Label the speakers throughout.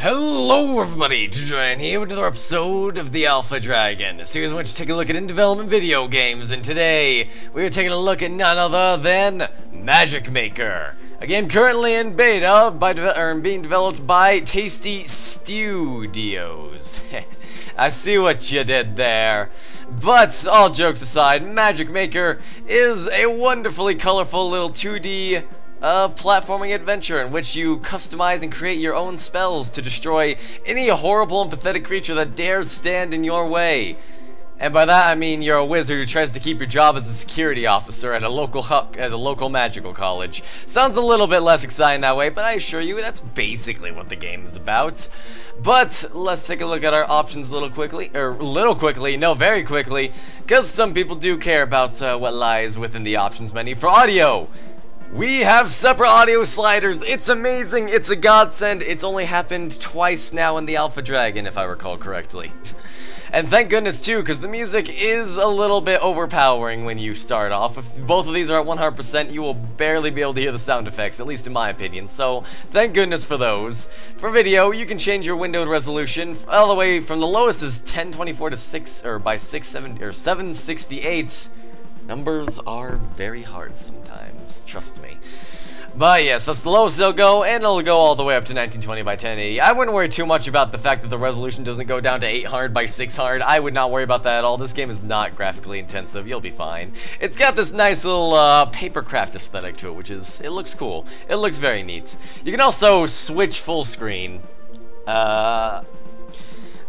Speaker 1: Hello everybody, Dragon here with another episode of the Alpha Dragon, a series in which we take a look at in-development video games, and today we are taking a look at none other than Magic Maker, a game currently in beta being developed by Tasty Stewdios. I see what you did there. But all jokes aside, Magic Maker is a wonderfully colorful little 2D platforming adventure in which you customize and create your own spells to destroy any horrible and pathetic creature that dares stand in your way. And by that I mean you're a wizard who tries to keep your job as a security officer at a local magical college. Sounds a little bit less exciting that way, but I assure you that's basically what the game is about. But let's take a look at our options very quickly, because some people do care about what lies within the options menu. For audio, we have separate audio sliders. It's amazing. It's a godsend. It's only happened twice now in the Alpha Dragon, if I recall correctly. And thank goodness too, because the music is a little bit overpowering when you start off. If both of these are at 100%, you will barely be able to hear the sound effects, at least in my opinion. So thank goodness for those. For video, you can change your windowed resolution all the way from the lowest is 1024 to 768. Numbers are very hard sometimes, trust me. But yes, that's the lowest they'll go, and it'll go all the way up to 1920 by 1080. I wouldn't worry too much about the fact that the resolution doesn't go down to 800 by 600. I would not worry about that at all. This game is not graphically intensive. You'll be fine. It's got this nice little papercraft aesthetic to it, which is, it looks cool. It looks very neat. You can also switch full screen.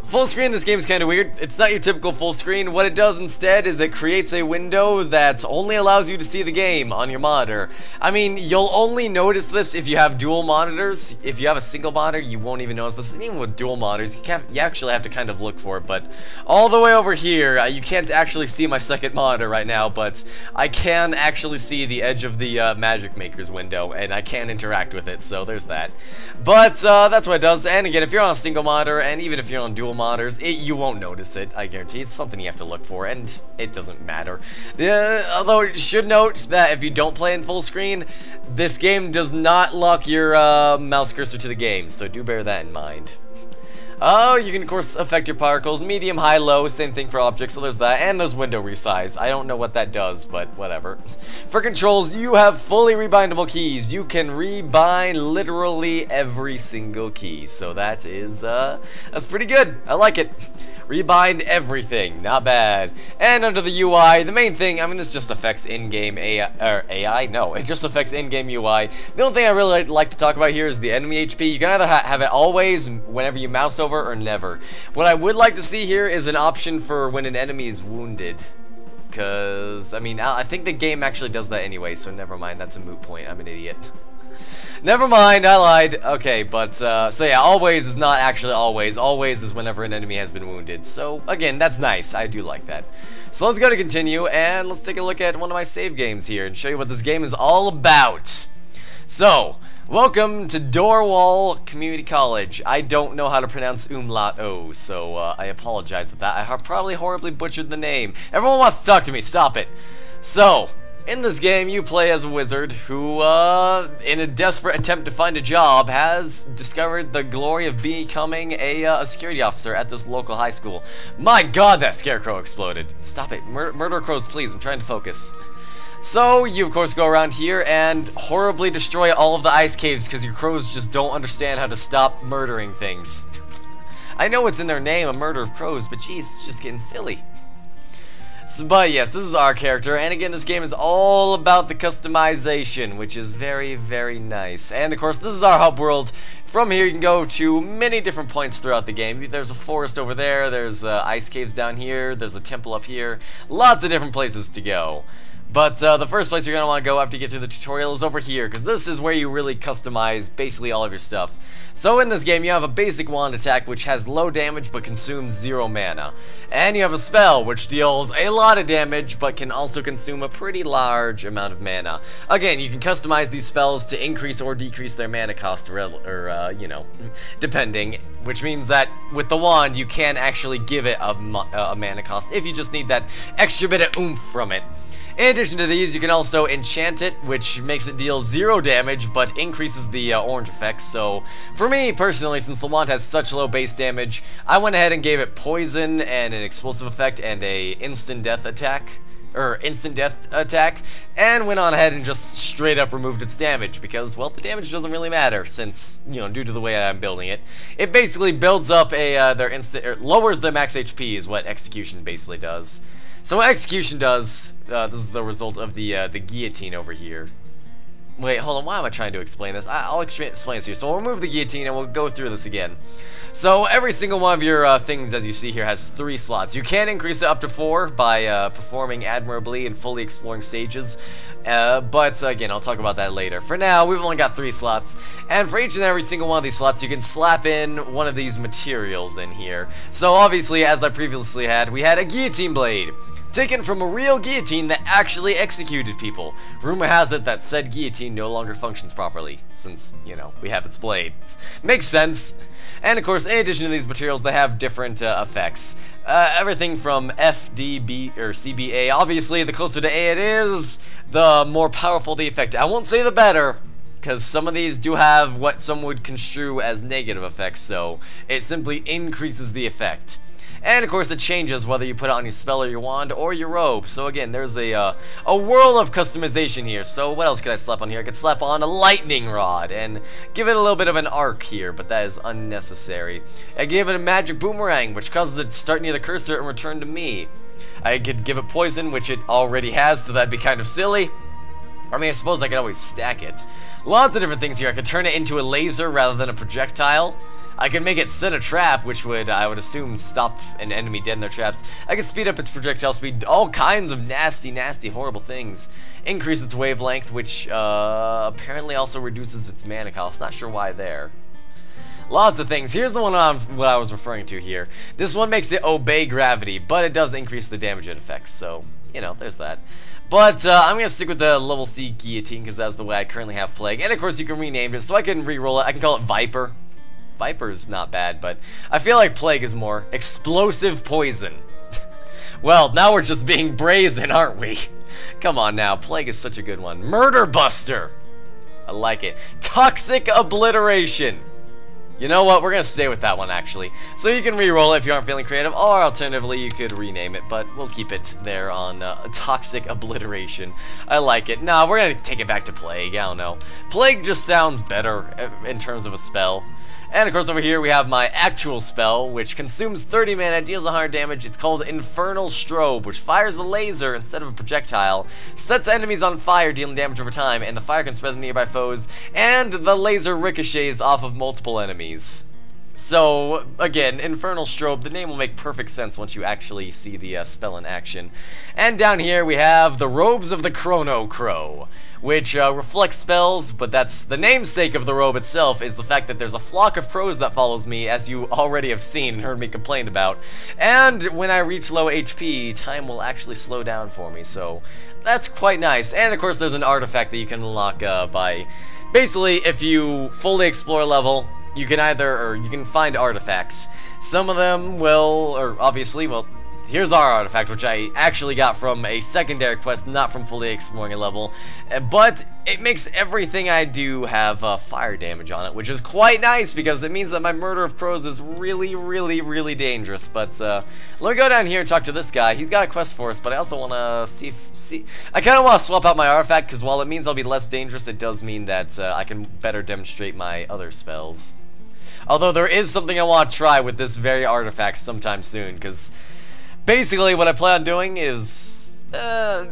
Speaker 1: Full screen in this game is kind of weird. It's not your typical full screen. What it does instead is it creates a window that only allows you to see the game on your monitor. I mean, you'll only notice this if you have dual monitors. If you have a single monitor, you won't even notice this. And even with dual monitors, you actually have to kind of look for it. But all the way over here, you can't actually see my second monitor right now, but I can actually see the edge of the Magic Maker's window, and I can interact with it, so there's that. But that's what it does. And again, if you're on a single monitor, and even if you're on dual monitors, you won't notice it, I guarantee. It's something you have to look for, and it doesn't matter. Although you should note that if you don't play in full screen, this game does not lock your mouse cursor to the game, so do bear that in mind. Oh, you can of course affect your particles, medium, high, low, same thing for objects, so there's that, and there's window resize. I don't know what that does, but whatever. For controls, you have fully rebindable keys. You can rebind literally every single key, so that is, that's pretty good. I like it. Rebind everything, not bad. And under the UI, the main thing, I mean, this just affects in-game AI? No, it just affects in-game UI. The only thing I really like to talk about here is the enemy HP. You can either have it always, whenever you mouse over, or never. What I would like to see here is an option for when an enemy is wounded. Because, I mean, I think the game actually does that anyway, so never mind, that's a moot point. I'm an idiot. Never mind, I lied. Okay, but, so yeah, always is not actually always. Always is whenever an enemy has been wounded. So, again, that's nice. I do like that. So let's go to continue, and let's take a look at one of my save games here and show you what this game is all about. So, welcome to Dorwall Community College. I don't know how to pronounce umlaut O, so I apologize for that. I probably horribly butchered the name. Everyone wants to talk to me. Stop it. So, in this game, you play as a wizard who, in a desperate attempt to find a job, has discovered the glory of becoming a security officer at this local high school. My god, that scarecrow exploded. Stop it. Murder crows, please. I'm trying to focus. So, you of course go around here and horribly destroy all of the ice caves because your crows just don't understand how to stop murdering things. I know it's in their name, a murder of crows, but geez, it's just getting silly. So, but yes, this is our character, and again, this game is all about the customization, which is very, very nice. And of course, this is our hub world. From here, you can go to many different points throughout the game. There's a forest over there, there's ice caves down here, there's a temple up here. Lots of different places to go. But the first place you're going to want to go after you get through the tutorial is over here, because this is where you really customize basically all of your stuff. So in this game, you have a basic wand attack, which has low damage but consumes 0 mana. And you have a spell, which deals a lot of damage, but can also consume a pretty large amount of mana. Again, you can customize these spells to increase or decrease their mana cost, you know, depending. Which means that with the wand, you can actually give it a mana cost if you just need that extra bit of oomph from it. In addition to these, you can also enchant it, which makes it deal 0 damage, but increases the orange effects. So, for me, personally, since the wand has such low base damage, I went ahead and gave it poison and an explosive effect and a instant death attack, and went on ahead and just straight up removed its damage, because, well, the damage doesn't really matter, since, you know, due to the way I'm building it. It basically builds up lowers their max HP is what execution basically does. So what execution does, this is the result of the guillotine over here. Wait, hold on, why am I trying to explain this? I'll explain this here. So we'll remove the guillotine and we'll go through this again. So every single one of your things, as you see here, has 3 slots. You can increase it up to 4 by performing admirably and fully exploring stages. But again, I'll talk about that later. For now, we've only got 3 slots. And for each and every single one of these slots, you can slap in one of these materials in here. So obviously, as I previously had, we had a guillotine blade, taken from a real guillotine that actually executed people. Rumor has it that said guillotine no longer functions properly, since, you know, we have its blade. Makes sense. And of course, in addition to these materials, they have different effects. Everything from F, D, B, or CBA. Obviously, the closer to A it is, the more powerful the effect. I won't say the better, because some of these do have what some would construe as negative effects, so it simply increases the effect. And of course it changes whether you put it on your spell or your wand or your robe. So again, there's a world of customization here. So what else could I slap on here? I could slap on a lightning rod and give it a little bit of an arc here, but that is unnecessary. I gave it a magic boomerang, which causes it to start near the cursor and return to me. I could give it poison, which it already has, so that'd be kind of silly. I mean, I suppose I could always stack it. Lots of different things here. I could turn it into a laser rather than a projectile. I can make it set a trap, which would, I would assume, stop an enemy dead in their traps. I can speed up its projectile speed, all kinds of nasty, horrible things. Increase its wavelength, which apparently also reduces its mana cost. Not sure why there. Lots of things. Here's the one what I was referring to here. This one makes it obey gravity, but it does increase the damage it affects, so, you know, there's that. But I'm going to stick with the level C guillotine, because that's the way I currently have Plague. And of course you can rename it, so I can re-roll it. I can call it Viper. Viper's not bad, but I feel like Plague is more explosive poison. Well, now we're just being brazen, aren't we? Come on now, Plague is such a good one. Murder Buster! I like it. Toxic Obliteration! You know what, we're gonna stay with that one actually. So you can re-roll it if you aren't feeling creative, or alternatively you could rename it, but we'll keep it there on Toxic Obliteration. I like it. Nah, we're gonna take it back to Plague, I don't know. Plague just sounds better in terms of a spell. And of course over here we have my actual spell, which consumes 30 mana, deals 100 damage. It's called Infernal Strobe, which fires a laser instead of a projectile, sets enemies on fire, dealing damage over time, and the fire can spread to nearby foes, and the laser ricochets off of multiple enemies. So, again, Infernal Strobe, the name will make perfect sense once you actually see the spell in action. And down here we have the Robes of the Chrono Crow, which reflect spells, but that's the namesake of the robe itself, is the fact that there's a flock of crows that follows me, as you already have seen and heard me complain about. And when I reach low HP, time will actually slow down for me, so that's quite nice. And of course there's an artifact that you can unlock by, basically, if you fully explore a level, you can find artifacts. Some of them will, or obviously, well, here's our artifact, which I actually got from a secondary quest, not from fully exploring a level. But it makes everything I do have fire damage on it, which is quite nice because it means that my Murder of Crows is really dangerous. But let me go down here and talk to this guy. He's got a quest for us, but I also want to see. I kind of want to swap out my artifact because while it means I'll be less dangerous, it does mean that I can better demonstrate my other spells. Although there is something I want to try with this very artifact sometime soon, because basically what I plan on doing is, to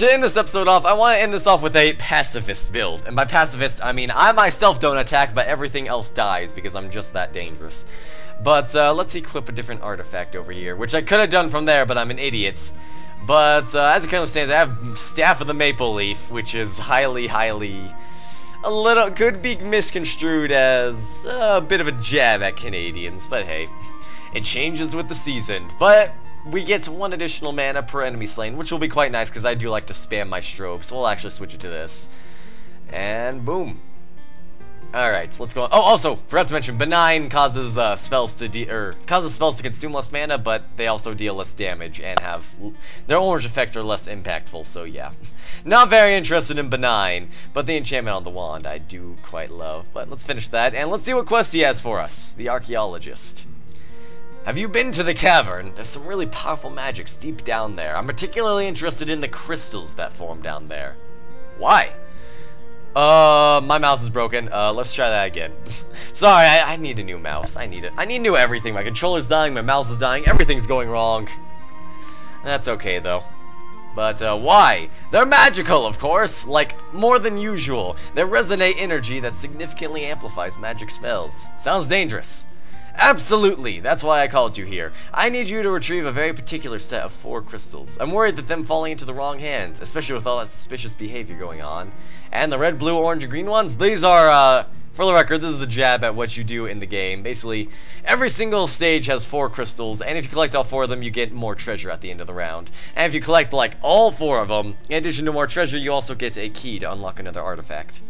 Speaker 1: end this episode off, I want to end this off with a pacifist build. And by pacifist, I mean I myself don't attack, but everything else dies, because I'm just that dangerous. But let's equip a different artifact over here, which I could have done from there, but I'm an idiot. But as it currently stands, I have Staff of the Maple Leaf, which is could be misconstrued as a bit of a jab at Canadians, but hey, it changes with the season. But we get 1 additional mana per enemy slain, which will be quite nice because I do like to spam my strobe, so we'll actually switch it to this. And boom. Alright, so let's go on. Oh, also, forgot to mention, benign causes spells to consume less mana, but they also deal less damage and have their orange effects are less impactful, so yeah. Not very interested in benign, but the enchantment on the wand I do quite love. But let's finish that, and let's see what quest he has for us, the archaeologist. Have you been to the cavern? There's some really powerful magic deep down there. I'm particularly interested in the crystals that form down there. Why? My mouse is broken. Let's try that again. Sorry, I need a new mouse. I need it. I need new everything. My controller's dying, my mouse is dying, everything's going wrong. That's okay, though. But, why? They're magical, of course! Like, more than usual. They resonate energy that significantly amplifies magic spells. Sounds dangerous. Absolutely! That's why I called you here. I need you to retrieve a very particular set of 4 crystals. I'm worried that them falling into the wrong hands, especially with all that suspicious behavior going on. And the red, blue, orange, and green ones, these are, for the record, this is a jab at what you do in the game. Basically, every single stage has 4 crystals, and if you collect all 4 of them, you get more treasure at the end of the round. And if you collect, like, all 4 of them, in addition to more treasure, you also get a key to unlock another artifact.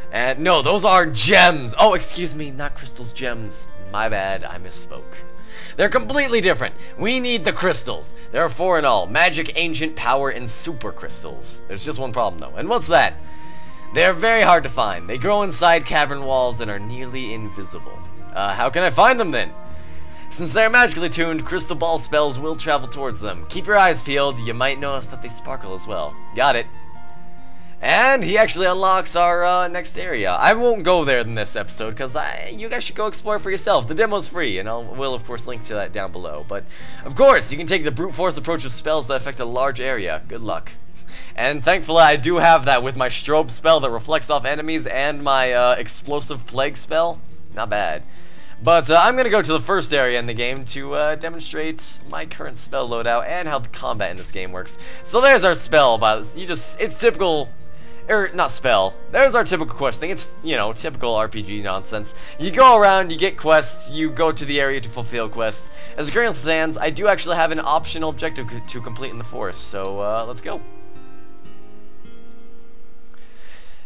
Speaker 1: And no, those are gems. Oh, excuse me, not crystals, gems. My bad, I misspoke. They're completely different. We need the crystals. There are 4 in all: magic, ancient, power, and super crystals. There's just one problem though, and what's that? They're very hard to find. They grow inside cavern walls and are nearly invisible. How can I find them then? Since they're magically tuned, crystal ball spells will travel towards them. Keep your eyes peeled. You might notice that they sparkle as well. Got it. And he actually unlocks our next area. I won't go there in this episode because you guys should go explore for yourself. The demo's free, and will of course link to that down below. But of course, you can take the brute force approach with spells that affect a large area. Good luck. And thankfully, I do have that with my strobe spell that reflects off enemies and my explosive plague spell. Not bad. But I'm going to go to the first area in the game to demonstrate my current spell loadout and how the combat in this game works. So there's our spell. It's typical. Not spell. There's our typical quest thing. It's, you know, typical RPG nonsense. You go around, you get quests, you go to the area to fulfill quests. As it currently stands, I do actually have an optional objective to complete in the forest, so let's go.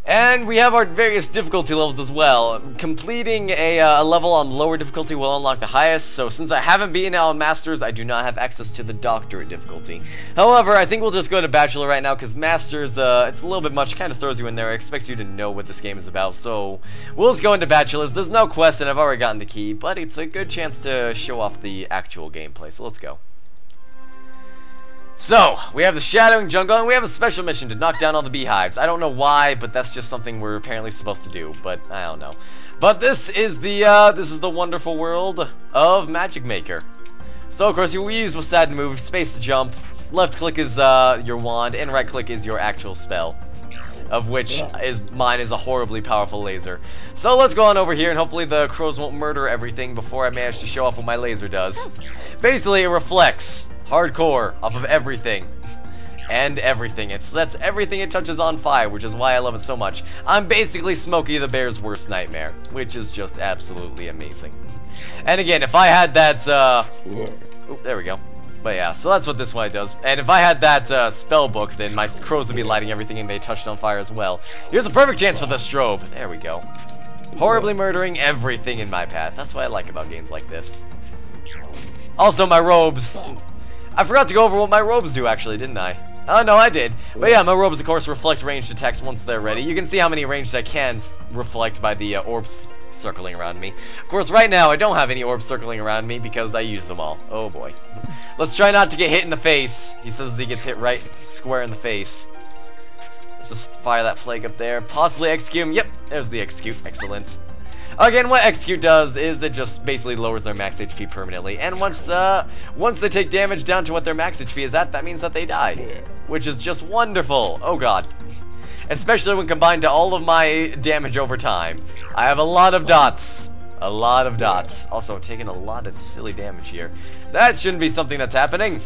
Speaker 1: And we have our various difficulty levels as well. Completing a level on lower difficulty will unlock the highest, so since I haven't beaten out on Masters, I do not have access to the Doctorate difficulty. However, I think we'll just go to Bachelor right now, because Masters, it's a little bit much, kind of throws you in there, it expects you to know what this game is about, so we'll just go into Bachelors. There's no quest, and I've already gotten the key, but it's a good chance to show off the actual gameplay, so let's go. So, we have the Shadowing Jungle, and we have a special mission to knock down all the beehives. I don't know why, but that's just something we're apparently supposed to do, but I don't know. But this is the wonderful world of Magic Maker. So, of course, you use what's that to move, space to jump, left click is your wand, and right click is your actual spell. Of which mine is a horribly powerful laser. So let's go on over here, and hopefully the crows won't murder everything before I manage to show off what my laser does. Basically, it reflects hardcore off of everything. And everything. That's everything it touches on fire, which is why I love it so much. I'm basically Smokey the Bear's worst nightmare, which is just absolutely amazing. And again, if I had that, there we go. But yeah, so that's what this one does. And if I had that spell book, then my crows would be lighting everything and they touched on fire as well. Here's a perfect chance for the strobe. There we go. Horribly murdering everything in my path. That's what I like about games like this. Also, my robes. I forgot to go over what my robes do, actually, didn't I? Oh, no, I did. But yeah, my robes, of course, reflect ranged attacks once they're ready. You can see how many ranged I can reflect by the orbs circling around me. Of course, right now, I don't have any orbs circling around me because I used them all. Oh, boy. Let's try not to get hit in the face. He says he gets hit right square in the face. Let's just fire that plague up there. Possibly execute him. Yep, there's the execute. Excellent. Again, what execute does is it just basically lowers their max HP permanently. And once they take damage down to what their max HP is at, that means that they die. Which is just wonderful. Oh, God. Especially when combined to all of my damage over time. I have a lot of dots. A lot of dots. Also, taking a lot of silly damage here. That shouldn't be something that's happening.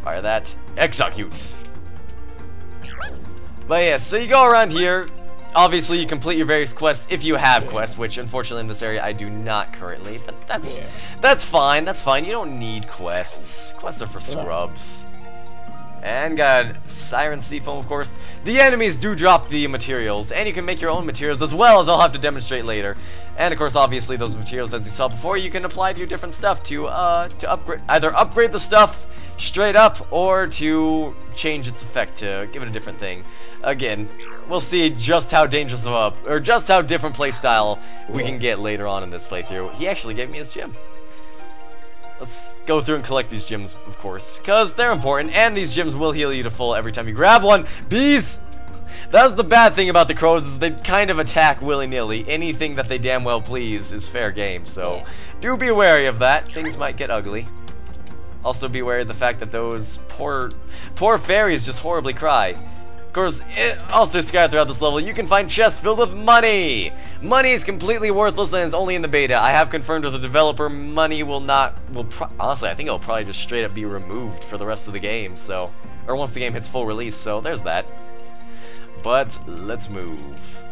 Speaker 1: Fire that. Execute. But yeah, so you go around here. Obviously, you complete your various quests if you have quests, which unfortunately in this area I do not currently. But that's fine. That's fine. You don't need quests. Quests are for scrubs. And got Siren Seafoam, of course. The enemies do drop the materials, and you can make your own materials as well, as I'll have to demonstrate later. And of course, obviously, those materials, as you saw before, you can apply to your different stuff to upgrade, either upgrade the stuff straight up, or to change its effect to give it a different thing. Again, we'll see just how dangerous of or just how different playstyle we can get later on in this playthrough. He actually gave me his gem. Let's go through and collect these gems, of course, because they're important, and these gems will heal you to full every time you grab one. Bees! That's the bad thing about the crows, is they kind of attack willy-nilly. Anything that they damn well please is fair game, so do be wary of that. Things might get ugly. Also be wary of the fact that those poor fairies just horribly cry. Of course, also scattered throughout this level, you can find chests filled with money! Money is completely worthless and is only in the beta. I have confirmed with the developer, money honestly, I think it'll probably just straight up be removed for the rest of the game, so, or once the game hits full release, so there's that. But, let's move.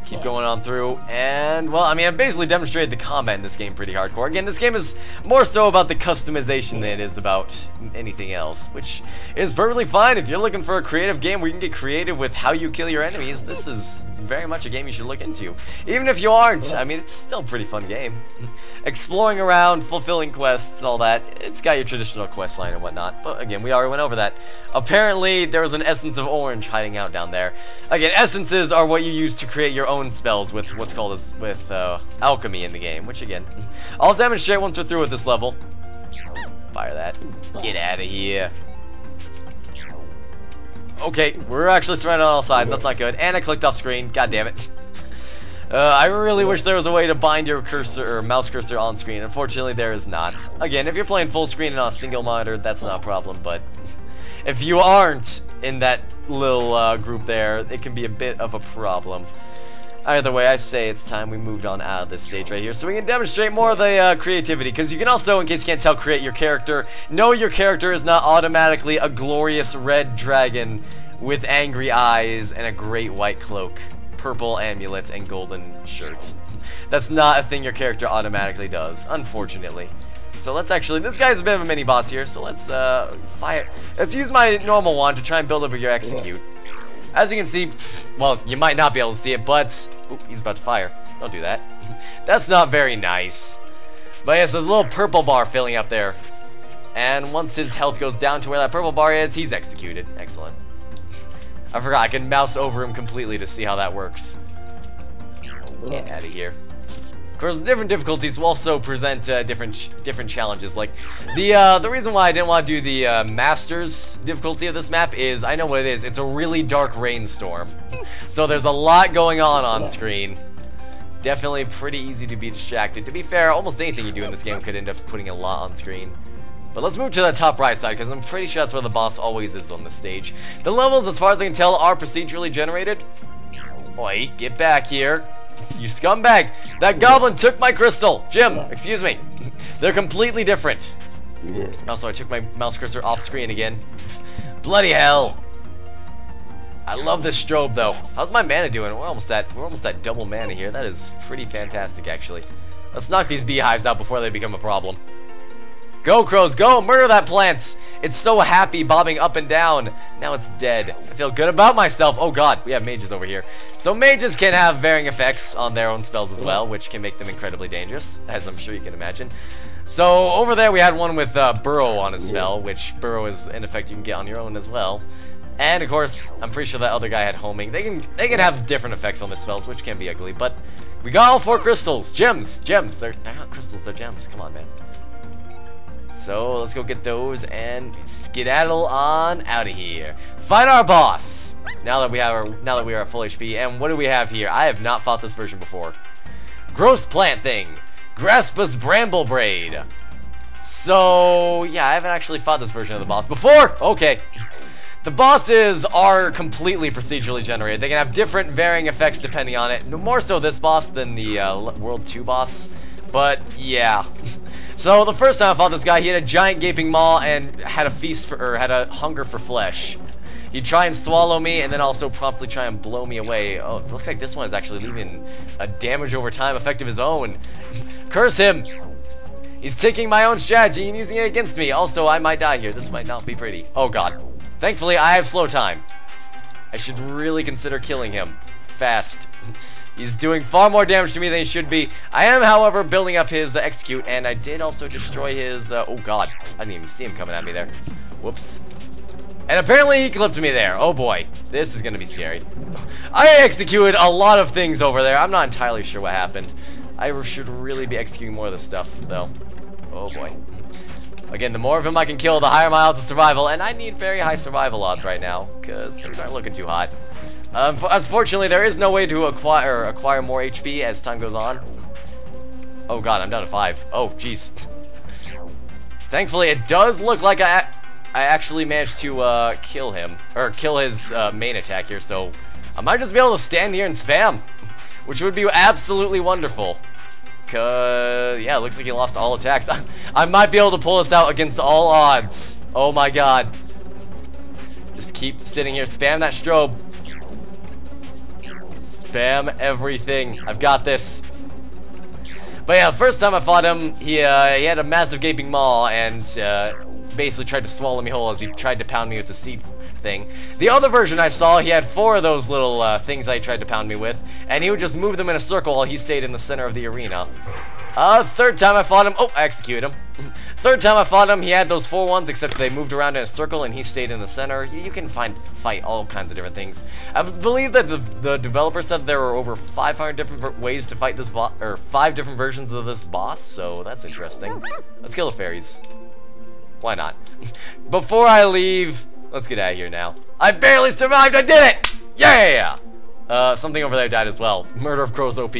Speaker 1: Keep going on through, and, well, I mean, I've basically demonstrated the combat in this game pretty hardcore. Again, this game is more so about the customization than it is about anything else, which is perfectly fine. If you're looking for a creative game where you can get creative with how you kill your enemies, this is very much a game you should look into. Even if you aren't, I mean, it's still a pretty fun game. Exploring around, fulfilling quests, all that, it's got your traditional quest line and whatnot, but again, we already went over that. Apparently, there was an essence of orange hiding out down there. Again, essences are what you use to create your own spells with what's called alchemy in the game, which again, I'll demonstrate once we're through with this level. Fire that. Get out of here. Okay, we're actually surrounded on all sides. That's not good. And I clicked off screen. God damn it. I really wish there was a way to bind your cursor or mouse cursor on screen. Unfortunately, there is not. Again, if you're playing full screen and on a single monitor, that's not a problem, but if you aren't in that little group there, it can be a bit of a problem. Either way, I say it's time we moved on out of this stage right here so we can demonstrate more of the creativity, because you can also, in case you can't tell, create your character. No, your character is not automatically a glorious red dragon with angry eyes and a great white cloak, purple amulet, and golden shirt. That's not a thing your character automatically does, unfortunately. So let's actually, this guy's a bit of a mini boss here, so let's fire. Let's use my normal wand to try and build up your execute. As you can see, well, you might not be able to see it, but oop, he's about to fire. Don't do that. That's not very nice. But yes, there's a little purple bar filling up there. And once his health goes down to where that purple bar is, he's executed. Excellent. I forgot, I can mouse over him completely to see how that works. Get out of here. Of course, different difficulties will also present different challenges. Like the reason why I didn't want to do the Masters difficulty of this map is I know what it is. It's a really dark rainstorm, so there's a lot going on screen. Definitely pretty easy to be distracted. To be fair, almost anything you do in this game could end up putting a lot on screen. But let's move to the top right side, because I'm pretty sure that's where the boss always is on this stage. The levels, as far as I can tell, are procedurally generated. Wait, get back here. You scumbag! That goblin took my crystal! Jim, excuse me. They're completely different. Also, I took my mouse cursor off screen again. Bloody hell! I love this strobe though. How's my mana doing? We're almost at double mana here. That is pretty fantastic, actually. Let's knock these beehives out before they become a problem. Go, crows, go! Murder that plant! It's so happy, bobbing up and down. Now it's dead. I feel good about myself. Oh god, we have mages over here. So mages can have varying effects on their own spells as well, which can make them incredibly dangerous, as I'm sure you can imagine. So over there we had one with Burrow on his spell, which Burrow is an effect you can get on your own as well. And of course, I'm pretty sure that other guy had homing. They can have different effects on their spells, which can be ugly, but we got all 4 crystals. Gems. They're not crystals, they're gems. Come on, man. So let's go get those and skedaddle on out of here. Fight our boss. Now that we are at full HP, and what do we have here? I have not fought this version before. Gross plant thing. Graspus bramble braid. So yeah, I haven't actually fought this version of the boss before. Okay. The bosses are completely procedurally generated. They can have different varying effects depending on it. More so this boss than the World 2 boss. But yeah. So the first time I fought this guy, he had a giant gaping maw and had a hunger for flesh. He'd try and swallow me and then also promptly try and blow me away. Oh, it looks like this one is actually leaving a damage over time effect of his own. Curse him! He's taking my own strategy and using it against me. Also, I might die here. This might not be pretty. Oh god. Thankfully, I have slow time. I should really consider killing him. Fast. He's doing far more damage to me than he should be. I am, however, building up his execute, and I did also destroy his, oh god. I didn't even see him coming at me there. Whoops. And apparently he clipped me there. Oh boy. This is gonna be scary. I executed a lot of things over there. I'm not entirely sure what happened. I should really be executing more of this stuff, though. Oh boy. Again, the more of him I can kill, the higher my odds of survival, and I need very high survival odds right now, because things aren't looking too hot. Unfortunately, there is no way to acquire more HP as time goes on. Oh god, I'm down to 5. Oh, jeez. Thankfully, it does look like I actually managed to kill him, or kill his main attack here, so I might just be able to stand here and spam, which would be absolutely wonderful. Cause yeah, it looks like he lost all attacks. I might be able to pull this out against all odds. Oh my god. Just keep sitting here, spam that strobe. Spam everything. I've got this. But yeah, the first time I fought him, he had a massive gaping maw and basically tried to swallow me whole as he tried to pound me with the seed thing. The other version I saw, he had 4 of those little things that he tried to pound me with, and he would just move them in a circle while he stayed in the center of the arena. Third time I fought him, oh, I executed him. Third time I fought him, he had those 4 ones, except they moved around in a circle and he stayed in the center. You can fight all kinds of different things. I believe that the developer said there were over 500 different ways to fight this or 5 different versions of this boss, so that's interesting. Let's kill the fairies. Why not? Before I leave, let's get out of here now. I barely survived, I did it! Yeah! Something over there died as well. Murder of Crows OP.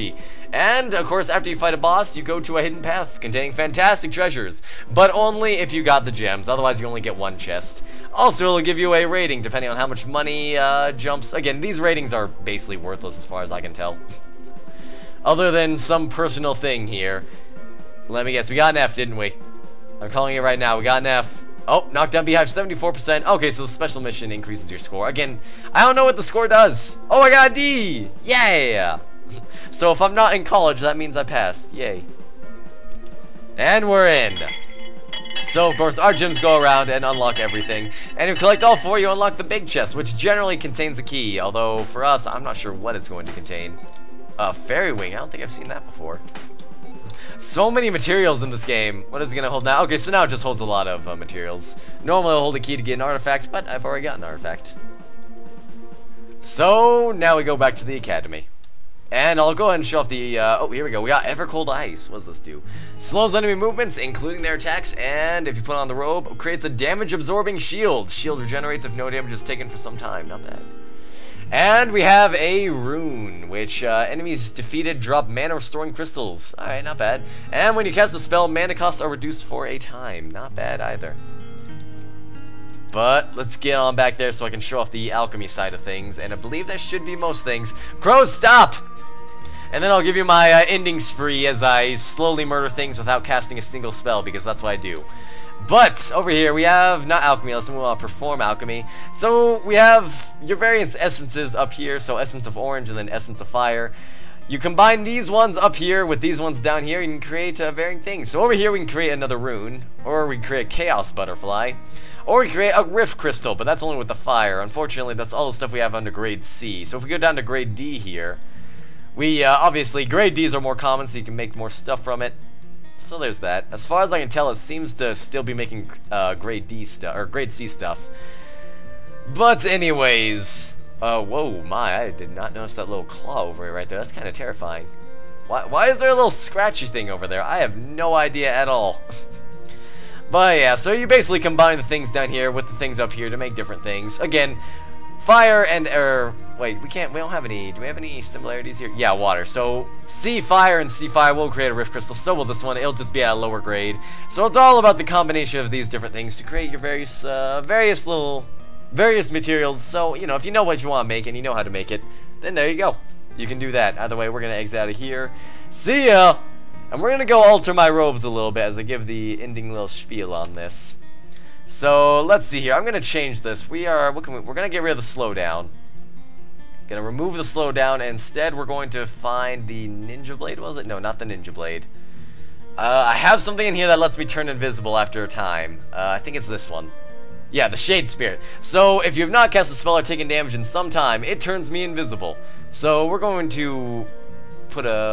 Speaker 1: And, of course, after you fight a boss, you go to a hidden path containing fantastic treasures. But only if you got the gems, otherwise you only get 1 chest. Also, it'll give you a rating depending on how much money jumps. Again, these ratings are basically worthless as far as I can tell. Other than some personal thing here. Let me guess, we got an F, didn't we? I'm calling it right now, we got an F. Oh, knocked down beehive, 74%. Okay, so the special mission increases your score. Again, I don't know what the score does. Oh, I got a D! Yeah! So if I'm not in college, that means I passed. Yay. And we're in. So, of course, our gyms go around and unlock everything. And if you collect all 4, you unlock the big chest, which generally contains a key. Although, for us, I'm not sure what it's going to contain. Fairy wing, I don't think I've seen that before. So many materials in this game. What is it going to hold now? Okay, so now it just holds a lot of materials. Normally it'll hold a key to get an artifact, but I've already got an artifact. So, now we go back to the academy. And I'll go ahead and show off the, oh, here we go. We got Evercold Ice. What does this do? Slows enemy movements, including their attacks, and if you put on the robe, creates a damage-absorbing shield. Shield regenerates if no damage is taken for some time. Not bad. And we have a rune, which enemies defeated drop mana restoring crystals. Alright, not bad. And when you cast a spell, mana costs are reduced for a time. Not bad either. But let's get on back there so I can show off the alchemy side of things. And I believe that should be most things. Crows, stop! And then I'll give you my ending spree as I slowly murder things without casting a single spell, because that's what I do. But over here we have not alchemy, let's perform alchemy. So we have your various essences up here, so essence of orange and then essence of fire. You combine these ones up here with these ones down here, you can create varying things. So over here we can create another rune, or we can create a chaos butterfly, or we can create a rift crystal, but that's only with the fire. Unfortunately, that's all the stuff we have under grade C. So if we go down to grade D here, we obviously grade Ds are more common, so you can make more stuff from it. So there's that. As far as I can tell, it seems to still be making grade D stuff or grade C stuff. But anyways, whoa, I did not notice that little claw over right there. That's kind of terrifying. Why is there a little scratchy thing over there? I have no idea at all. But yeah, so you basically combine the things down here with the things up here to make different things. Again, fire and wait, we don't have any, do we have any similarities here? Yeah, water. So sea fire and sea fire will create a rift crystal. So will this one. It'll just be at a lower grade. So it's all about the combination of these different things to create your various materials. So, you know, if you know what you want to make and you know how to make it, then there you go. You can do that. Either way, we're going to exit out of here. See ya! And we're going to go alter my robes a little bit as I give the ending little spiel on this. So let's see here. I'm gonna change this. We're gonna get rid of the slowdown. Gonna remove the slowdown. And instead, we're going to find the ninja blade. Was it? No, not the ninja blade. I have something in here that lets me turn invisible after a time. I think it's this one. Yeah, the Shade Spirit. So, if you have not cast a spell or taken damage in some time, it turns me invisible. So, we're going to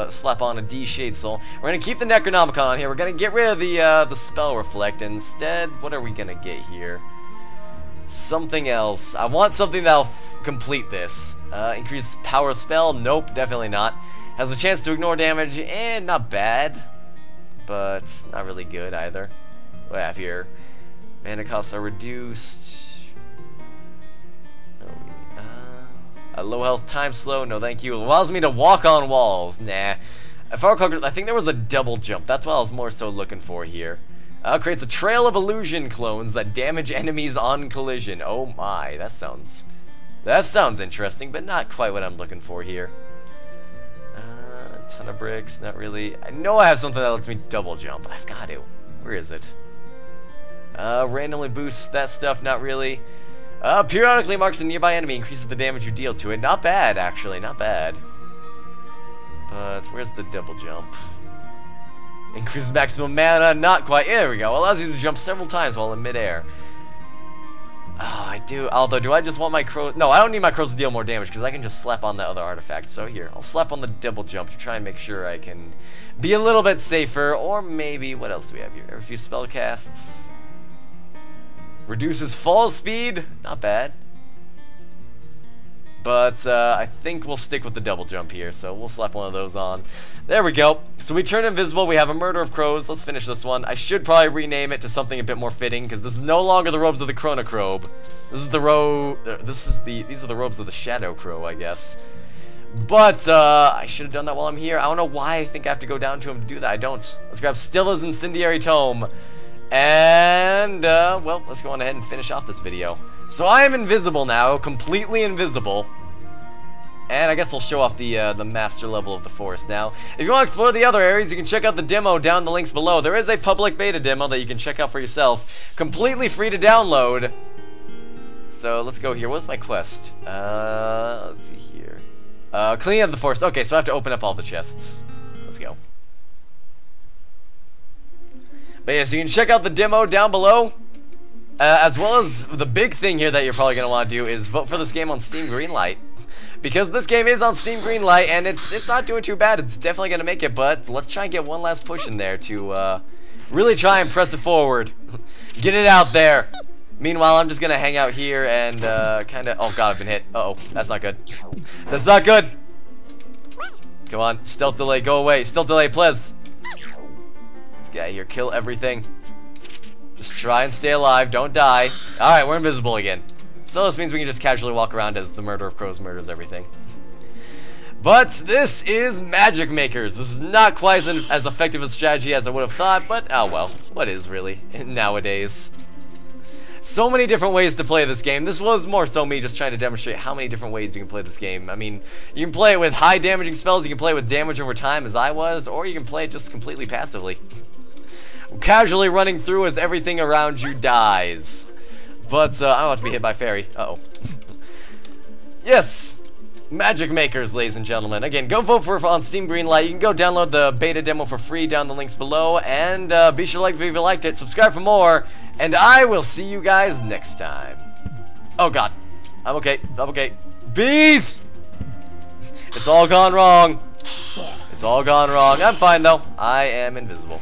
Speaker 1: slap on a D Shade Soul. We're going to keep the Necronomicon on here. We're going to get rid of the Spell Reflect. Instead, what are we going to get here? Something else. I want something that'll complete this. Increase power spell? Nope, definitely not. Has a chance to ignore damage? Not bad. But not really good either. What do I have here? Mana costs are reduced. A low health time slow, no thank you. Allows me to walk on walls. Nah. If I recall, I think there was a double jump. That's what I was more so looking for here. Creates a trail of illusion clones that damage enemies on collision. Oh my, that sounds interesting, but not quite what I'm looking for here. Ton of bricks, not really. I know I have something that lets me double jump. I've got to. Where is it? Randomly boosts that stuff, not really. Periodically marks a nearby enemy, increases the damage you deal to it. Not bad, actually, not bad. But where's the double jump? Increases maximum mana, not quite. Yeah, there we go. Allows you to jump several times while in midair. Oh, I do. Although, do I just want my crow? No, I don't need my crows to deal more damage because I can just slap on the other artifact. So here, I'll slap on the double jump to try and make sure I can be a little bit safer. Or maybe, what else do we have here? A few spell casts. Reduces fall speed, not bad. But I think we'll stick with the double jump here, so we'll slap one of those on. There we go. So we turn invisible, we have a Murder of Crows. Let's finish this one. I should probably rename it to something a bit more fitting, because this is no longer the robes of the Chronocrobe. This is the these are the robes of the Shadow Crow, I guess. But I should have done that while I'm here. I don't know why I think I have to go down to him to do that. I don't. Let's grab Stilla's Incendiary Tome. And, well, let's go on ahead and finish off this video. So I am invisible now, completely invisible. And I guess we'll show off the master level of the forest now. If you want to explore the other areas, you can check out the demo down in the links below. There is a public beta demo that you can check out for yourself. Completely free to download. So let's go here. What's my quest? Let's see here. Clean up the forest. Okay, so I have to open up all the chests. Let's go. But yeah, so you can check out the demo down below, as well as the big thing here that you're probably going to want to do is vote for this game on Steam Greenlight. Because this game is on Steam Greenlight, and it's not doing too bad. It's definitely going to make it, but let's try and get one last push in there to really try and press it forward. Get it out there. Meanwhile, I'm just going to hang out here and kind of... Oh, God, I've been hit. Uh-oh, that's not good. That's not good. Come on, stealth delay, go away. Stealth delay, please. Let's get out of here, kill everything. Just try and stay alive, don't die. Alright, we're invisible again. So this means we can just casually walk around as the Murder of Crows murders everything. But this is Magic Makers. This is not quite as effective a strategy as I would have thought, but oh well. What is really nowadays? So many different ways to play this game. This was more so me just trying to demonstrate how many different ways you can play this game. I mean, you can play it with high damaging spells, you can play it with damage over time as I was, or you can play it just completely passively. Casually running through as everything around you dies. But I don't have to be hit by fairy. Uh-oh. Yes! Magic Makers, ladies and gentlemen. Again, go vote for it on Steam Greenlight. You can go download the beta demo for free down the links below. And be sure to like the video if you liked it. Subscribe for more. And I will see you guys next time. Oh, God. I'm okay. I'm okay. Bees! It's all gone wrong. It's all gone wrong. I'm fine, though. I am invisible.